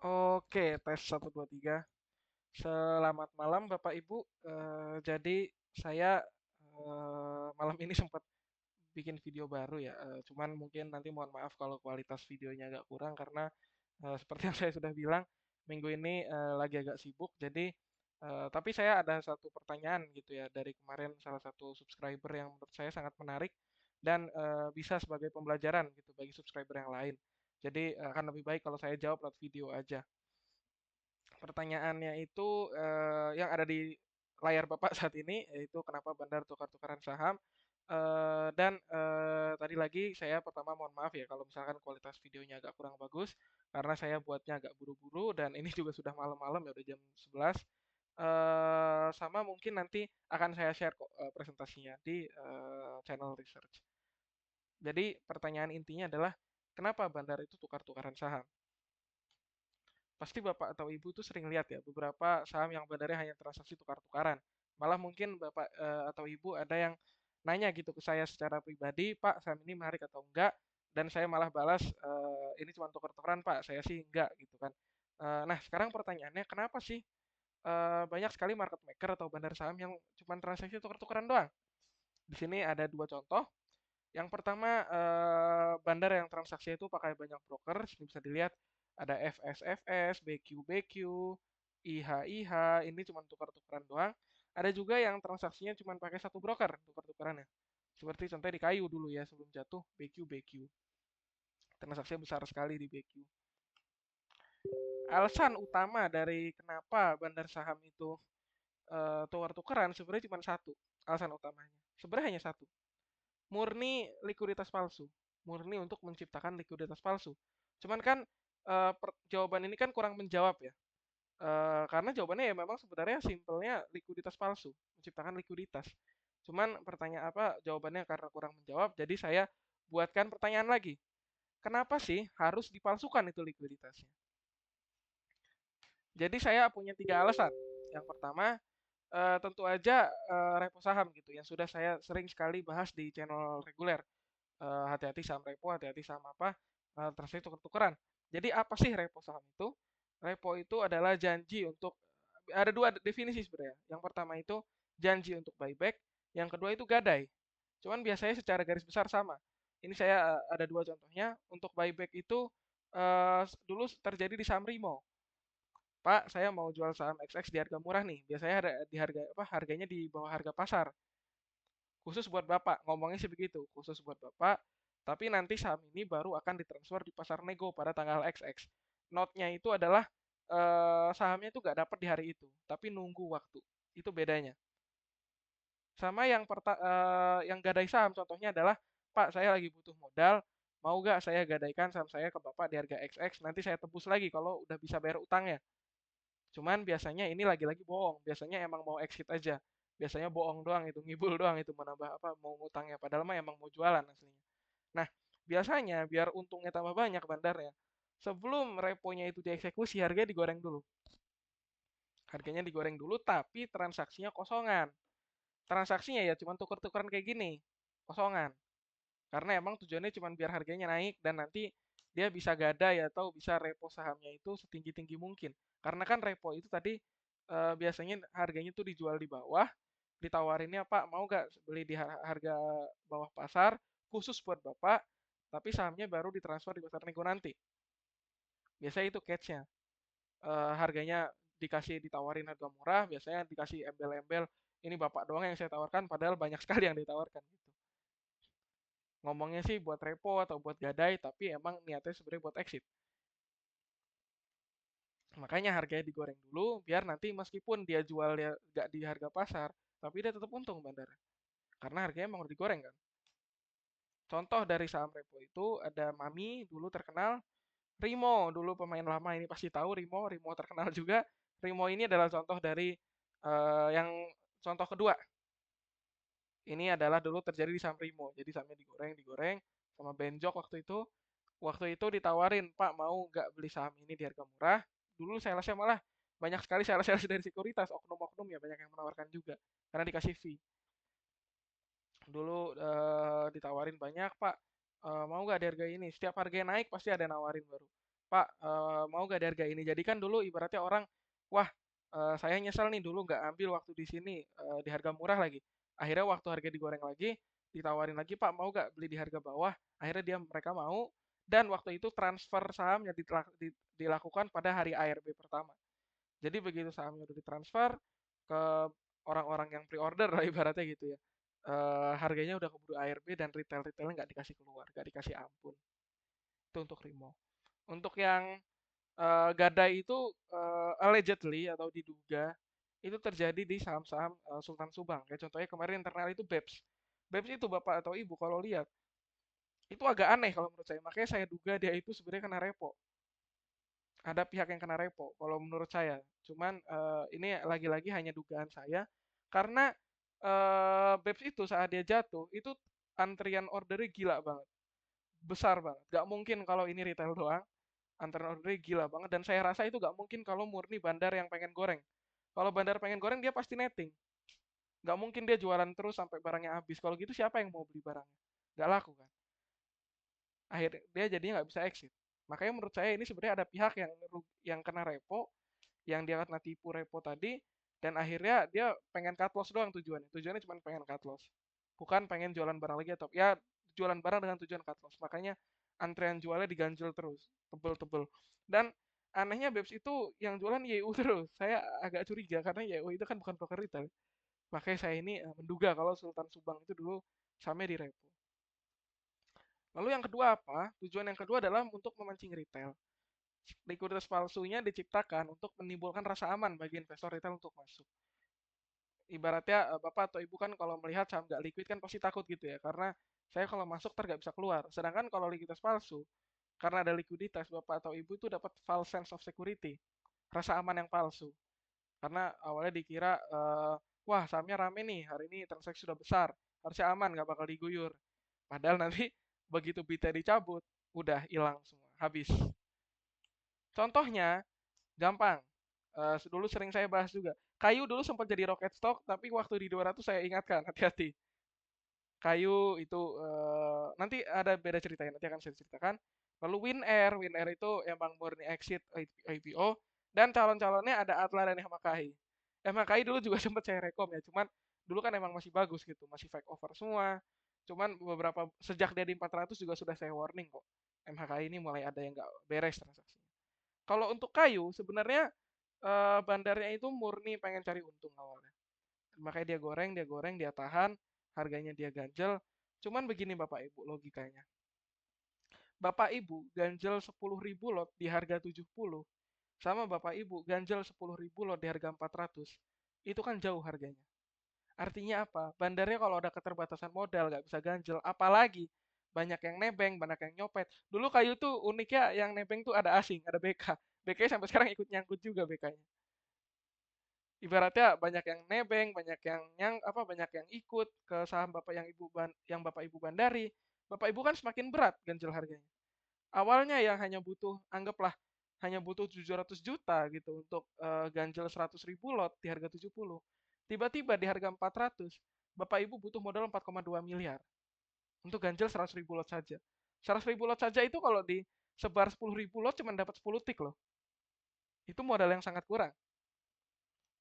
Oke, tes 1 2 3. Selamat malam Bapak Ibu. Jadi saya malam ini sempat bikin video baru ya. Cuman mungkin nanti mohon maaf kalau kualitas videonya agak kurang karena seperti yang saya sudah bilang minggu ini lagi agak sibuk. Jadi tapi saya ada satu pertanyaan gitu ya dari kemarin salah satu subscriber yang menurut saya sangat menarik dan bisa sebagai pembelajaran gitu bagi subscriber yang lain. Jadi akan lebih baik kalau saya jawab lewat video aja. Pertanyaannya itu yang ada di layar Bapak saat ini, yaitu kenapa Bandar tukar-tukaran saham. Dan tadi lagi saya pertama mohon maaf ya kalau misalkan kualitas videonya agak kurang bagus karena saya buatnya agak buru-buru dan ini juga sudah malam-malam ya udah jam 11. Sama mungkin nanti akan saya share kok presentasinya di channel research. Jadi pertanyaan intinya adalah kenapa Bandar itu tukar-tukaran saham? Pasti Bapak atau Ibu tuh sering lihat ya beberapa saham yang benernya hanya transaksi tukar-tukaran. Malah mungkin Bapak atau Ibu ada yang nanya gitu ke saya secara pribadi, Pak, saham ini menarik atau enggak? Dan saya malah balas, ini cuma tukar-tukaran, Pak. Saya sih enggak gitu kan. Nah, sekarang pertanyaannya, kenapa sih banyak sekali market maker atau bandar saham yang cuma transaksi tukar-tukaran doang? Di sini ada dua contoh. Yang pertama, bandar yang transaksi itu pakai banyak broker, ini bisa dilihat ada FSFS, BQ, IH, ini cuma tukar-tukaran doang. Ada juga yang transaksinya cuma pakai satu broker tukar-tukarannya. Seperti contohnya di kayu dulu ya sebelum jatuh BQ. Transaksinya besar sekali di BQ. Alasan utama dari kenapa bandar saham itu tukar-tukaran sebenarnya cuma satu. Alasan utamanya. Sebenarnya hanya satu. Murni likuiditas palsu, murni untuk menciptakan likuiditas palsu. Cuman kan jawaban ini kan kurang menjawab ya. Karena jawabannya ya memang sebenarnya simpelnya likuiditas palsu, menciptakan likuiditas. Cuman pertanyaan apa jawabannya karena kurang menjawab, jadi saya buatkan pertanyaan lagi. Kenapa sih harus dipalsukan itu likuiditasnya? Jadi saya punya 3 alasan. Yang pertama, tentu aja repo saham gitu yang sudah saya sering sekali bahas di channel reguler. Hati-hati saham repo, hati-hati saham apa, transaksi tuker-tukeran. Jadi apa sih repo saham itu? Repo itu adalah janji untuk ada dua definisi sebenarnya. Yang pertama itu janji untuk buyback, yang kedua itu gadai. Cuman biasanya secara garis besar sama. Ini saya ada dua contohnya. Untuk buyback itu dulu terjadi di saham Rimo. Pak, saya mau jual saham XX di harga murah nih. Biasanya ada di harga apa? Harganya di bawah harga pasar. Khusus buat Bapak, ngomongnya sih begitu, khusus buat Bapak, tapi nanti saham ini baru akan ditransfer di pasar nego pada tanggal XX. Note-nya itu adalah sahamnya itu nggak dapat di hari itu, tapi nunggu waktu. Itu bedanya. Sama yang gadai saham, contohnya adalah, Pak, saya lagi butuh modal, mau nggak saya gadaikan saham saya ke Bapak di harga XX, nanti saya tebus lagi kalau udah bisa bayar utangnya. Cuman biasanya ini lagi-lagi bohong. Biasanya emang mau exit aja. Biasanya bohong doang itu, ngibul doang itu menambah apa mau ngutangnya. Padahal mah emang mau jualan aslinya. Nah, biasanya biar untungnya tambah banyak bandarnya, sebelum reponya itu dieksekusi, harganya digoreng dulu. Harganya digoreng dulu, tapi transaksinya kosongan. Transaksinya ya cuma tuker-tukeran kayak gini, kosongan. Karena emang tujuannya cuma biar harganya naik dan nanti dia bisa gadai atau bisa repo sahamnya itu setinggi-tinggi mungkin. Karena kan repo itu tadi biasanya harganya tuh dijual di bawah, ditawarinnya Pak mau gak beli di harga bawah pasar khusus buat Bapak, tapi sahamnya baru ditransfer di pasar nego nanti. Biasanya itu catch-nya. Harganya ditawarin harga murah, biasanya dikasih embel-embel ini Bapak doang yang saya tawarkan, padahal banyak sekali yang ditawarkan gitu. Ngomongnya sih buat repo atau buat gadai, tapi emang niatnya sebenarnya buat exit. Makanya harganya digoreng dulu, biar nanti meskipun dia jual ya nggak di harga pasar, tapi dia tetap untung bandar. Karena harganya emang udah digoreng kan. Contoh dari saham repo itu ada Mami dulu terkenal, Rimo dulu pemain lama ini pasti tahu Rimo terkenal juga. Rimo ini adalah contoh dari yang contoh kedua. Ini adalah dulu terjadi di saham Rimo. Jadi sahamnya digoreng sama Benjok waktu itu. Waktu itu ditawarin, Pak mau nggak beli saham ini di harga murah? Dulu salesnya malah banyak sekali sales-sales dari sekuritas, oknum-oknum ya banyak yang menawarkan juga. Karena dikasih fee. Dulu ditawarin banyak, Pak mau nggak di harga ini? Setiap harga naik pasti ada nawarin baru. Pak, mau nggak di harga ini? Jadi kan dulu ibaratnya orang, wah, saya nyesel nih dulu nggak ambil waktu di sini, di harga murah lagi. Akhirnya waktu harga digoreng lagi, ditawarin lagi, Pak mau nggak beli di harga bawah? Akhirnya mereka mau, dan waktu itu transfer sahamnya dilakukan pada hari ARB pertama. Jadi begitu sahamnya udah ditransfer ke orang-orang yang pre-order lah ibaratnya gitu ya. Harganya udah keburu ARB dan retailnya nggak dikasih keluar, nggak dikasih ampun. Itu untuk Rimo. Untuk yang gadai itu allegedly atau diduga itu terjadi di saham-saham Sultan Subang. Kayak contohnya kemarin internal itu BEPS. BEPS itu Bapak atau Ibu kalau lihat itu agak aneh kalau menurut saya. Makanya saya duga dia itu sebenarnya kena repo. Ada pihak yang kena repo kalau menurut saya. Cuman ini lagi-lagi hanya dugaan saya karena BEPS itu saat dia jatuh itu antrian ordernya gila banget, besar banget. Gak mungkin kalau ini retail doang, antrian ordernya gila banget dan saya rasa itu gak mungkin kalau murni bandar yang pengen goreng. Kalau bandar pengen goreng dia pasti netting. Gak mungkin dia jualan terus sampai barangnya habis. Kalau gitu siapa yang mau beli barangnya? Gak laku kan? Akhirnya dia jadinya nggak bisa exit. Makanya menurut saya ini sebenarnya ada pihak yang kena repo, yang dia kena tipu repo tadi, dan akhirnya dia pengen cut loss doang tujuannya. Tujuannya cuma pengen cut loss. Bukan pengen jualan barang lagi atau ya jualan barang dengan tujuan cut loss. Makanya antrean jualnya diganjel terus, tebel-tebel. Dan anehnya Babes itu yang jualan YU terus. Saya agak curiga karena YU itu kan bukan broker retail. Makanya saya ini menduga kalau Sultan Subang itu dulu sampai di repo. Lalu yang kedua apa? Tujuan yang kedua adalah untuk memancing retail. Likuiditas palsunya diciptakan untuk menimbulkan rasa aman bagi investor retail untuk masuk. Ibaratnya Bapak atau Ibu kan kalau melihat saham nggak liquid kan pasti takut gitu ya. Karena saya kalau masuk ntar nggak bisa keluar. Sedangkan kalau likuiditas palsu, karena ada likuiditas, Bapak atau Ibu itu dapat false sense of security. Rasa aman yang palsu. Karena awalnya dikira, wah sahamnya rame nih, hari ini transaksi sudah besar. Harusnya aman, nggak bakal diguyur. Padahal nanti begitu BT dicabut, udah hilang semua, habis. Contohnya, gampang. Dulu sering saya bahas juga. Kayu dulu sempat jadi rocket stock, tapi waktu di 200 saya ingatkan, hati-hati. Kayu itu nanti ada beda ceritanya, nanti akan saya ceritakan. Lalu WinAir itu emang murni exit IPO dan calon-calonnya ada Atla dan MHKI. MHKI dulu juga sempat saya rekom ya, cuman dulu kan emang masih bagus gitu, masih fake over semua. Cuman beberapa sejak dia di 400 juga sudah saya warning kok. MHKI ini mulai ada yang nggak beres transaksinya. Kalau untuk kayu sebenarnya bandarnya itu murni pengen cari untung awalnya. Makanya dia goreng, dia tahan, harganya dia ganjel. Cuman begini Bapak Ibu logikanya. Bapak Ibu ganjel 10.000 lot di harga 70, sama Bapak Ibu ganjel 10.000 lot di harga 400. Itu kan jauh harganya. Artinya apa? Bandarnya kalau ada keterbatasan modal nggak bisa ganjel, apalagi banyak yang nebeng, banyak yang nyopet. Dulu kayu tuh uniknya yang nebeng tuh ada asing, ada BK. BK sampai sekarang ikut nyangkut juga BK-nya. Ibaratnya banyak yang nebeng, banyak yang ikut ke saham Bapak yang Bapak Ibu bandari. Bapak Ibu kan semakin berat ganjil harganya. Awalnya yang hanya butuh anggaplah hanya butuh 700 juta gitu untuk ganjil 100.000 lot di harga 70. Tiba-tiba di harga 400, Bapak Ibu butuh modal 4,2 miliar untuk ganjil 100.000 lot saja. 100.000 lot saja itu kalau disebar 10.000 lot cuma dapat 10 tik loh. Itu modal yang sangat kurang.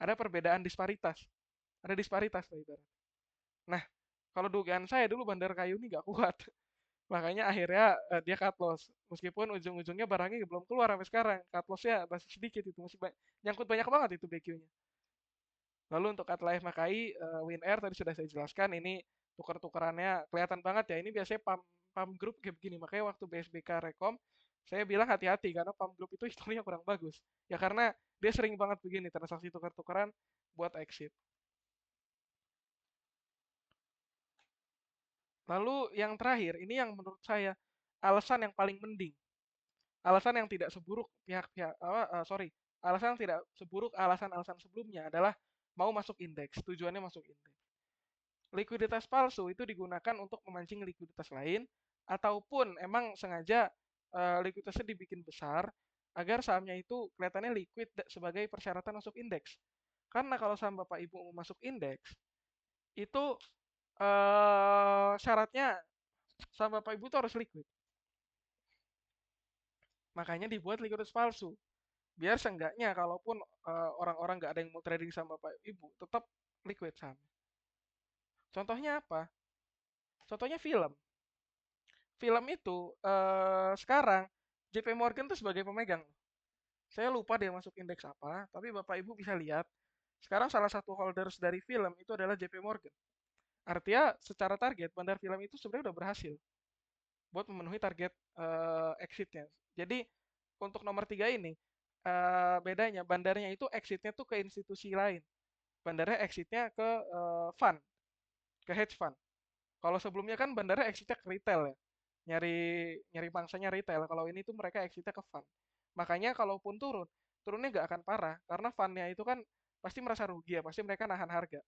Ada perbedaan disparitas. Ada disparitas Pak ibarat. Nah, kalau dugaan saya dulu Bandar Kayu ini nggak kuat. Makanya akhirnya dia cut loss. Meskipun ujung-ujungnya barangnya belum keluar sampai sekarang. Cut lossnya masih sedikit itu. Nyangkut banyak banget itu BQ-nya. Lalu untuk Atlife Makai, WinAir tadi sudah saya jelaskan. Ini tuker-tukerannya kelihatan banget ya. Ini biasanya pump group kayak begini. Makanya waktu BSBK Rekom, saya bilang hati-hati karena pump group itu historinya kurang bagus. Ya karena dia sering banget begini transaksi tukar-tukaran buat exit. Lalu yang terakhir, ini yang menurut saya alasan yang paling mending, alasan yang tidak seburuk pihak-pihak, sorry, alasan yang tidak seburuk alasan-alasan sebelumnya adalah mau masuk indeks, tujuannya masuk indeks. Likuiditas palsu itu digunakan untuk memancing likuiditas lain, ataupun emang sengaja likuiditasnya dibikin besar agar sahamnya itu kelihatannya liquid sebagai persyaratan masuk indeks. Karena kalau saham Bapak Ibu mau masuk indeks, itu syaratnya saham Bapak Ibu itu harus liquid. Makanya dibuat likuiditas palsu. Biar seenggaknya kalaupun orang-orang nggak ada yang mau trading sama Bapak Ibu, tetap liquid saham. Contohnya apa? Contohnya film. Film itu sekarang JP Morgan tuh sebagai pemegang. Saya lupa dia masuk indeks apa, tapi Bapak Ibu bisa lihat. Sekarang salah satu holders dari film itu adalah JP Morgan. Artinya secara target bandar film itu sebenarnya udah berhasil buat memenuhi target exitnya. Jadi untuk nomor 3 ini bedanya bandarnya itu exitnya tuh ke institusi lain. Bandarnya exitnya ke fund, ke hedge fund. Kalau sebelumnya kan bandarnya exitnya ke retail ya. Nyari nyari pangsanya retail. Kalau ini tuh mereka exitnya ke fund. Makanya kalaupun turun, turunnya nggak akan parah karena fundnya itu kan pasti merasa rugi ya, pasti mereka nahan harga.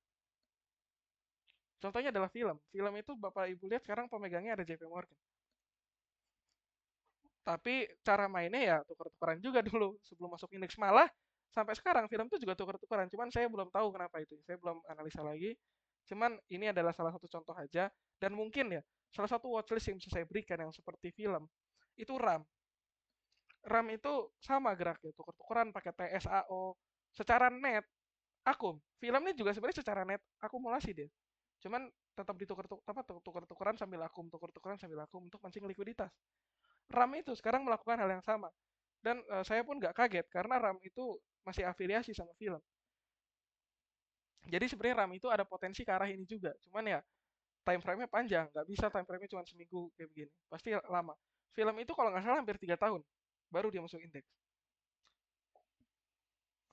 Contohnya adalah film. Film itu Bapak Ibu lihat sekarang pemegangnya ada JP Morgan. Tapi cara mainnya ya tuker-tukeran juga dulu sebelum masuk indeks. Malah sampai sekarang film itu juga tuker-tukeran. Cuman saya belum tahu kenapa itu. Saya belum analisa lagi. Cuman ini adalah salah satu contoh aja. Dan mungkin ya, salah satu watchlist yang bisa saya berikan yang seperti film, itu RAM. RAM itu sama geraknya, tuker-tukeran pakai TSAO. Secara net, akum. Film ini juga sebenarnya secara net akumulasi dia. Cuman tetap tuker-tukeran sambil akum, tuker-tukeran sambil akum untuk mancing likuiditas. RAM itu sekarang melakukan hal yang sama. Dan saya pun nggak kaget karena RAM itu masih afiliasi sama film. Jadi sebenarnya RAM itu ada potensi ke arah ini juga. Cuman ya time frame-nya panjang, nggak bisa time frame-nya cuma seminggu kayak begini. Pasti lama. Film itu kalau nggak salah hampir 3 tahun baru dia masuk indeks.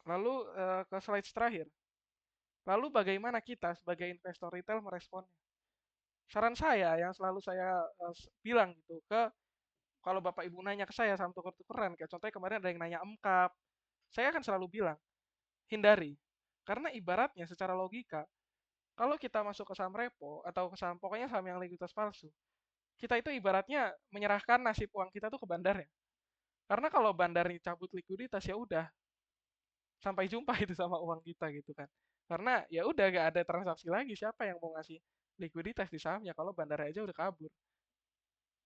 Lalu ke slide terakhir. Lalu bagaimana kita sebagai investor retail meresponnya? Saran saya yang selalu saya bilang gitu ke kalau Bapak Ibu nanya ke saya saham tuker-tukeran, kayak contohnya kemarin ada yang nanya emkap, saya akan selalu bilang, hindari. Karena ibaratnya secara logika, kalau kita masuk ke saham repo atau ke saham pokoknya saham yang likuiditas palsu, kita itu ibaratnya menyerahkan nasib uang kita tuh ke bandarnya. Karena kalau bandarnya cabut likuiditas ya udah sampai jumpa itu sama uang kita gitu kan. Karena ya udah gak ada transaksi lagi, siapa yang mau ngasih likuiditas di sahamnya kalau bandarnya aja udah kabur.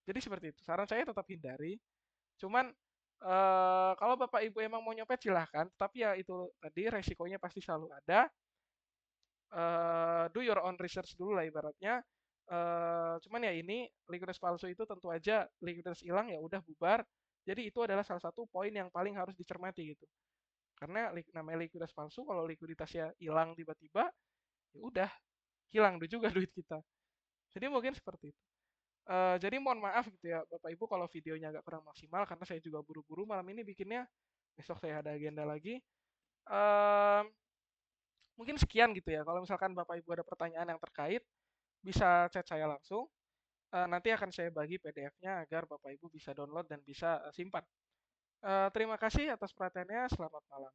Jadi seperti itu. Saran saya tetap hindari. Cuman kalau Bapak Ibu emang mau nyopet silahkan, tapi ya itu tadi resikonya pasti selalu ada. Do your own research dulu lah ibaratnya. Cuman ya ini likuiditas palsu itu tentu aja likuiditas hilang ya udah bubar. Jadi itu adalah salah satu poin yang paling harus dicermati gitu. Karena namanya likuiditas palsu, kalau likuiditasnya hilang tiba-tiba, ya udah hilang juga duit kita. Jadi mungkin seperti itu. Jadi mohon maaf gitu ya Bapak Ibu kalau videonya agak kurang maksimal karena saya juga buru-buru malam ini bikinnya. Besok saya ada agenda lagi. Eee, Mungkin sekian gitu ya. Kalau misalkan Bapak Ibu ada pertanyaan yang terkait, bisa chat saya langsung. Nanti akan saya bagi PDF-nya agar Bapak Ibu bisa download dan bisa simpan. Terima kasih atas perhatiannya. Selamat malam.